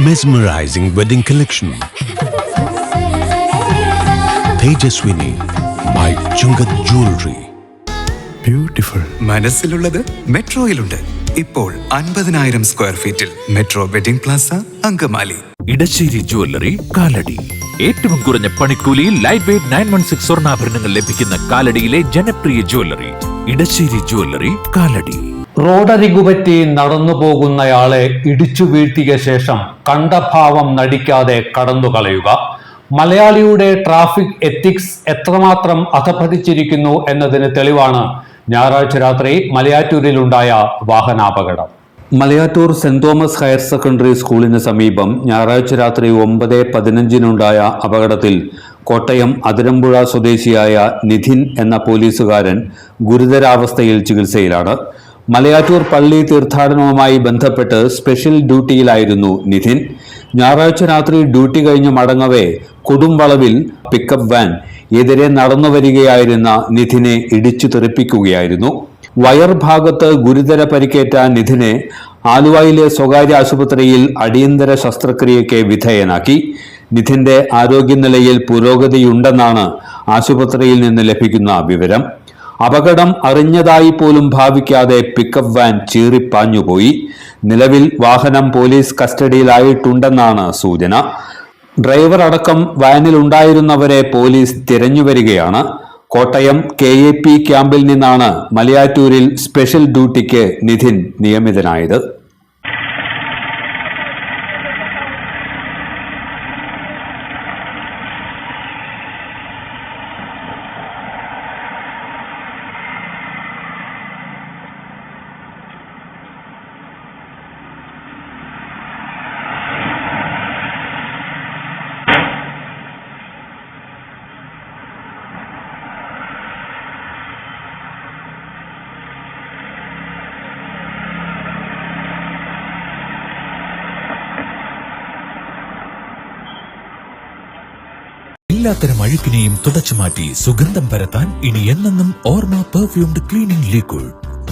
Mesmerizing wedding collection. Tejaswini by Chungat Jewelry. Beautiful. മനസ്സിലുള്ളത് മെട്രോയിലുണ്ട്. ഇപ്പോൾ 50,000 square ഫീറ്റിൽ metro wedding plaza Angamaly. Edassery jewellery Kalady. ഏറ്റവും കുറഞ്ഞ പണിക്കൂലിയിൽ ലൈറ്റ് വെയ്റ്റ് 916 സ്വർണ്ണാഭരണങ്ങൾ ലഭിക്കുന്ന കാലടിയിലെ ജനപ്രിയ ജ്വല്ലറി ഇടശ്ശേരി ജ്വല്ലറി കാലടി. റോഡരികുപറ്റി നടന്നു പോകുന്നയാളെ ഇടിച്ചു വീഴ്ത്തിയ ശേഷം കണ്ടഭാവം നടിക്കാതെ കടന്നുകളയുക. മലയാളിയുടെ ട്രാഫിക് എത്തിക്സ് എത്രമാത്രം അധപ്പതിച്ചിരിക്കുന്നു എന്നതിന് തെളിവാണ് ഞായറാഴ്ച രാത്രി മലയാറ്റൂരിലുണ്ടായ വാഹനാപകടം. Malayattoor saint Thomas higher secondary സ്കൂളിന് സമീപം ഞായറാഴ്ച രാത്രി 9:15 അപകടത്തിൽ കോട്ടയം അതിരമ്പുഴ സ്വദേശിയായ നിധിൻ എന്ന പോലീസുകാരൻ ഗുരുതരാവസ്ഥയിൽ ചികിത്സയിലാണ്. മലയാറ്റൂർ പള്ളി തീർത്ഥാടനവുമായി ബന്ധപ്പെട്ട് സ്പെഷ്യൽ ഡ്യൂട്ടിയിലായിരുന്നു നിധിൻ. ഞായറാഴ്ച രാത്രി ഡ്യൂട്ടി കഴിഞ്ഞ് മടങ്ങവേ കൊടുംവളവിൽ പിക്കപ്പ് വാൻ എതിരെ നടന്നു വരികയായിരുന്ന നിധിനെ ഇടിച്ചു തെറിപ്പിക്കുകയായിരുന്നു. വയർ ഭാഗത്ത് ഗുരുതര പരിക്കേറ്റ നിധിനെ ആലുവയിലെ സ്വകാര്യ ആശുപത്രിയിൽ അടിയന്തര ശസ്ത്രക്രിയയ്ക്ക് വിധേയനാക്കി. നിധിന്റെ ആരോഗ്യനിലയിൽ പുരോഗതിയുണ്ടെന്നാണ് ആശുപത്രിയിൽ നിന്ന് ലഭിക്കുന്ന വിവരം. അപകടം അറിഞ്ഞതായി പോലും ഭാവിക്കാതെ പിക്കപ്പ് വാൻ ചീറിപ്പാഞ്ഞുപോയി. നിലവിൽ വാഹനം പോലീസ് കസ്റ്റഡിയിലായിട്ടുണ്ടെന്നാണ് സൂചന. ഡ്രൈവർ അടക്കം വാനിലുണ്ടായിരുന്നവരെ പോലീസ് തിരഞ്ഞുവരികയാണ്. കോട്ടയം KAP ക്യാമ്പിൽ നിന്നാണ് മലയാറ്റൂരിൽ സ്പെഷ്യൽ ഡ്യൂട്ടിക്ക് നിധിൻ നിയമിതനായത്. എല്ലാത്തരം അഴുക്കിനെയും തുടച്ചുമാറ്റി സുഗന്ധം പരത്താൻ ഇനി എന്നെന്നും ഓർമ്മ പെർഫ്യൂംഡ് ക്ലീനിംഗ് ലിക്വിഡ്.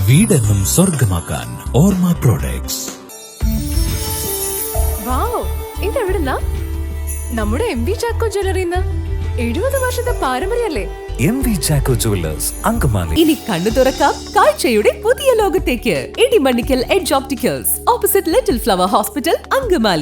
വീടെന്നും സ്വർഗമാക്കാൻ ഓർമ്മ പ്രോഡക്ട്സ്. ഇതെവിടുന്നാ? നമ്മുടെ MV ചാക്കോ ജ്വല്ലറിന്ന് 70 വർഷത്തെ പാരമ്പര്യല്ലേ? MV Chacko jewellers Angamaly. ഇനി കണ്ണു തുറക്കാം കാഴ്ചയുടെ പുതിയ ലോകത്തേക്ക്. Idimannickal edge opticals, opposite little flower hospital, Angamaly.